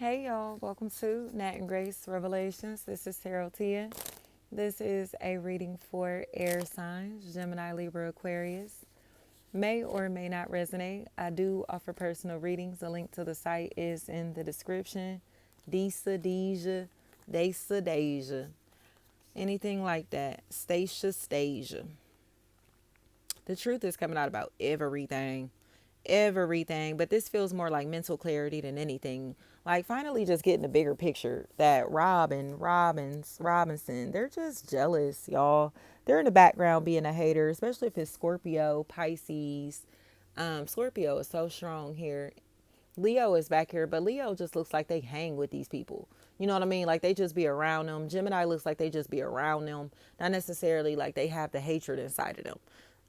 Hey y'all, welcome to Nat and Grace Revelations. This is Tarot Tia. This is a reading for air signs, Gemini, Libra, Aquarius. May or may not resonate. I do offer personal readings. The link to the site is in the description. Disa, Deja, Desa, Deja. Anything like that. Stasia. The truth is coming out about everything, but this feels more like mental clarity than anything. Like finally just getting a bigger picture that Robinson, they're just jealous, y'all. They're in the background being a hater, especially if it's Scorpio, Pisces. Scorpio is so strong here. Leo is back here, but Leo just looks like they hang with these people. You know what I mean? Like they just be around them. Gemini looks like they just be around them, not necessarily like they have the hatred inside of them.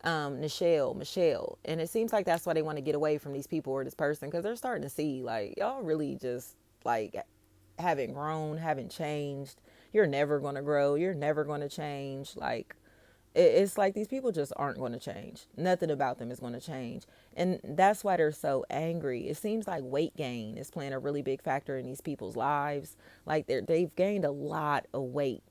Michelle, and it seems like that's why they want to get away from these people or this person because they're starting to see like y'all really just like haven't grown, haven't changed. You're never gonna grow. You're never gonna change. Like it's like these people just aren't going to change. Nothing about them is going to change. And that's why they're so angry. It seems like weight gain is playing a really big factor in these people's lives. Like they've gained a lot of weight.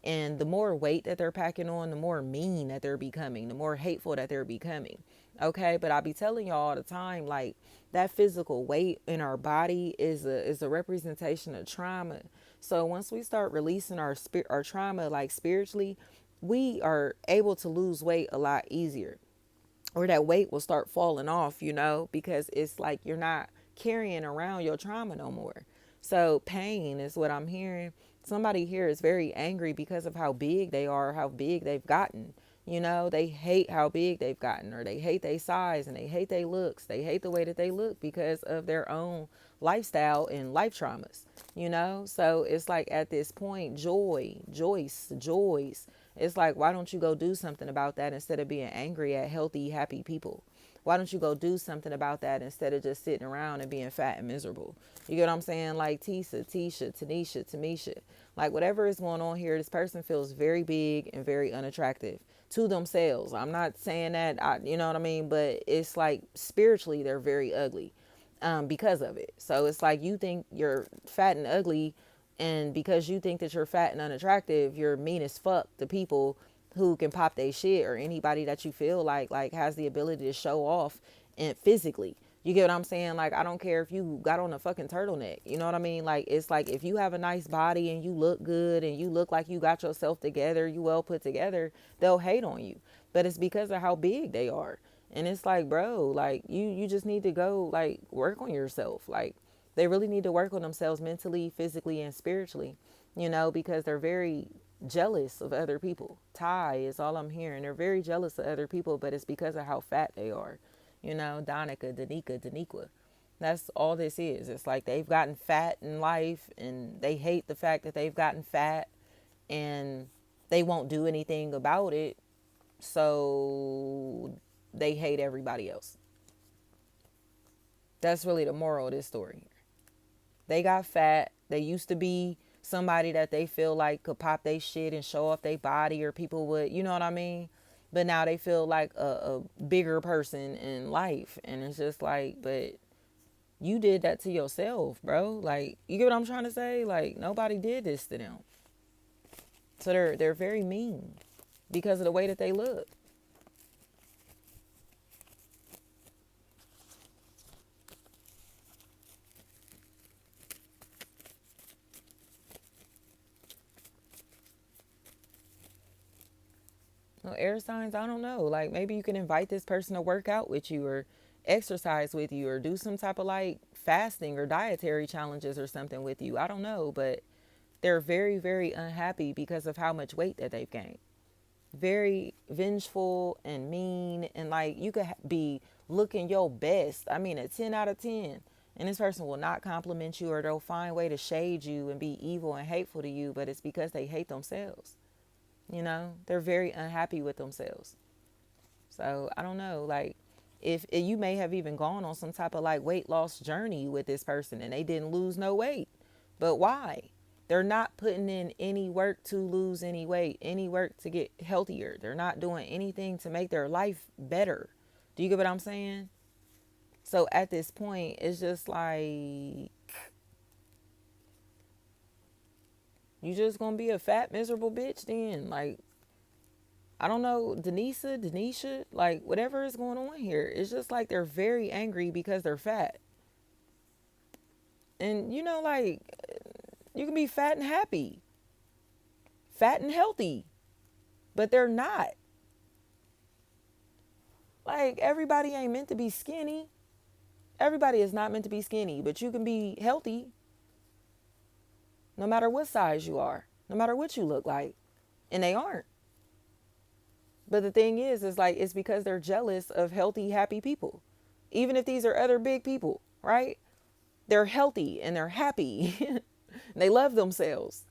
And the more weight that they're packing on, the more mean that they're becoming, the more hateful that they're becoming. Okay, but I be telling y'all all the time, like that physical weight in our body is a representation of trauma. So once we start releasing our trauma, like spiritually, we are able to lose weight a lot easier, or that weight will start falling off, because it's like you're not carrying around your trauma no more. So pain is what I'm hearing. Somebody here is very angry because of how big they are, how big they've gotten. They hate how big they've gotten, or they hate their size, and they hate their looks. They hate the way that they look because of their own lifestyle and life traumas, So it's like at this point, Joyce, it's like, why don't you go do something about that instead of being angry at healthy, happy people? Why don't you go do something about that instead of just sitting around and being fat and miserable? You get what I'm saying? Like Tisha, Tanisha, Tamisha. Like whatever is going on here, this person feels very big and very unattractive to themselves. I'm not saying that, you know what I mean? But it's like spiritually, they're very ugly because of it. So it's like you think you're fat and ugly, and because you think that you're fat and unattractive, you're mean as fuck to people who can pop their shit, or anybody that you feel like has the ability to show off and physically. You get what I'm saying? Like, I don't care if you got on a fucking turtleneck. You know what I mean? Like, it's like if you have a nice body and you look good and you look like you got yourself together, you well put together, they'll hate on you. But it's because of how big they are. And it's like, bro, like you just need to go like work on yourself. Like they really need to work on themselves mentally, physically, and spiritually, because they're very jealous of other people. Ty is all I'm hearing. They're very jealous of other people, but it's because of how fat they are. Donica, Danica, Daniqua. That's all this is. It's like they've gotten fat in life and they hate the fact that they've gotten fat, and they won't do anything about it. So they hate everybody else. That's really the moral of this story. They got fat. They used to be somebody that they feel like could pop their shit and show off their body, or people would, you know what I mean? But now they feel like a bigger person in life. And it's just like, but you did that to yourself, bro. Like, you get what I'm trying to say? Like, nobody did this to them. So they're very mean because of the way that they look. Well, air signs, I don't know. Like maybe you can invite this person to work out with you, or exercise with you, or do some type of like fasting or dietary challenges or something with you. I don't know, but they're very, very unhappy because of how much weight that they've gained. Very vengeful and mean, and like you could be looking your best. I mean, a 10 out of 10. And this person will not compliment you, or they'll find a way to shade you and be evil and hateful to you, but it's because they hate themselves. They're very unhappy with themselves. So I don't know, like if you may have even gone on some type of like weight loss journey with this person and they didn't lose no weight. But why? They're not putting in any work to lose any weight, any work to get healthier. They're not doing anything to make their life better. Do you get what I'm saying? So at this point, it's just like You just gonna be a fat, miserable bitch then. Like, I don't know, Denisha, like, whatever is going on here. It's just like they're very angry because they're fat. And, like, you can be fat and happy, fat and healthy, but they're not. Like, everybody ain't meant to be skinny. Everybody is not meant to be skinny, but you can be healthy no matter what size you are, no matter what you look like. And they aren't. But the thing is like, it's because they're jealous of healthy, happy people. Even if these are other big people, right? They're healthy and they're happy. They love themselves,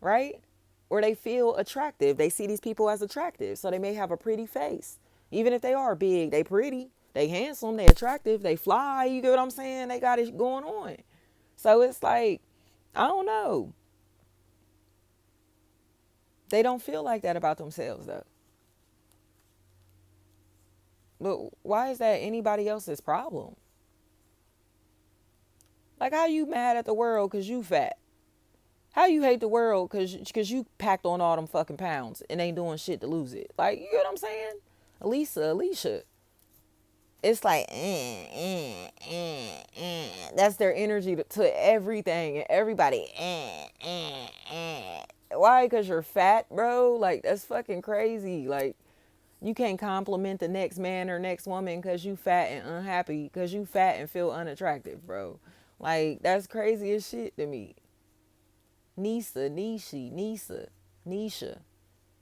right? Or they feel attractive. They see these people as attractive. So they may have a pretty face. Even if they are big, they pretty, they handsome, they attractive, they fly. You get what I'm saying? They got it going on. So it's like, I don't know. They don't feel like that about themselves though. But why is that anybody else's problem? Like, how you mad at the world because you fat? How you hate the world because you packed on all them fucking pounds and ain't doing shit to lose it? Like, you get what I'm saying? Alicia. It's like, that's their energy to everything and everybody. Why? Because you're fat, bro? Like, that's fucking crazy. Like, you can't compliment the next man or next woman because you fat and unhappy, because you fat and feel unattractive, bro. Like, that's crazy as shit to me. Nisha.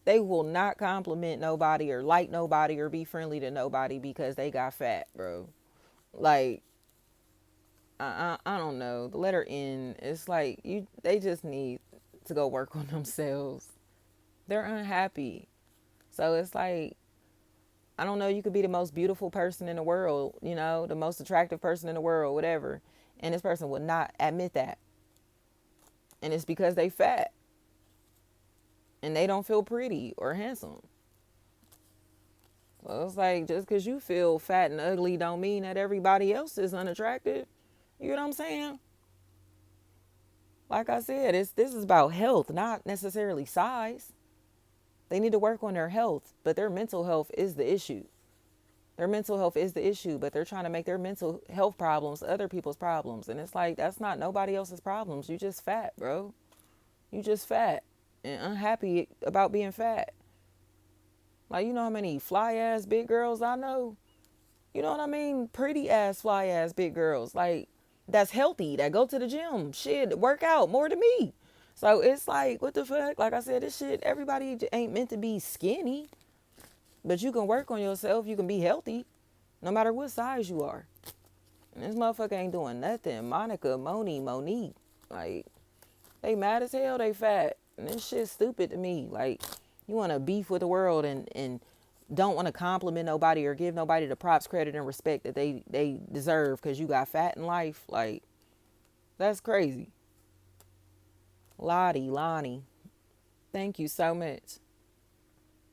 They will not compliment nobody or like nobody or be friendly to nobody because they got fat, bro. Like, I don't know. The letter N, it's like they just need to go work on themselves. They're unhappy. So it's like, I don't know, you could be the most beautiful person in the world, the most attractive person in the world, whatever. And this person would not admit that. And it's because they fat. And they don't feel pretty or handsome. Well, it's like, just because you feel fat and ugly don't mean that everybody else is unattractive. You know what I'm saying? Like I said, this is about health, not necessarily size. They need to work on their health, but their mental health is the issue. Their mental health is the issue, but they're trying to make their mental health problems other people's problems. And it's like, that's not nobody else's problems. You just fat, bro. You just fat and unhappy about being fat. Like, you know how many fly ass big girls I know? You know what I mean? Pretty ass fly ass big girls. Like, that's healthy, that go to the gym, shit, work out more than me. So it's like, what the fuck? Like I said, this shit, everybody ain't meant to be skinny. But you can work on yourself. You can be healthy no matter what size you are. And this motherfucker ain't doing nothing. Monica, Monique. Like, they mad as hell, they fat. And this shit's stupid to me. Like, you want to beef with the world and don't want to compliment nobody or give nobody the props, credit, and respect that they deserve because you got fat in life. Like, that's crazy. Lonnie, thank you so much.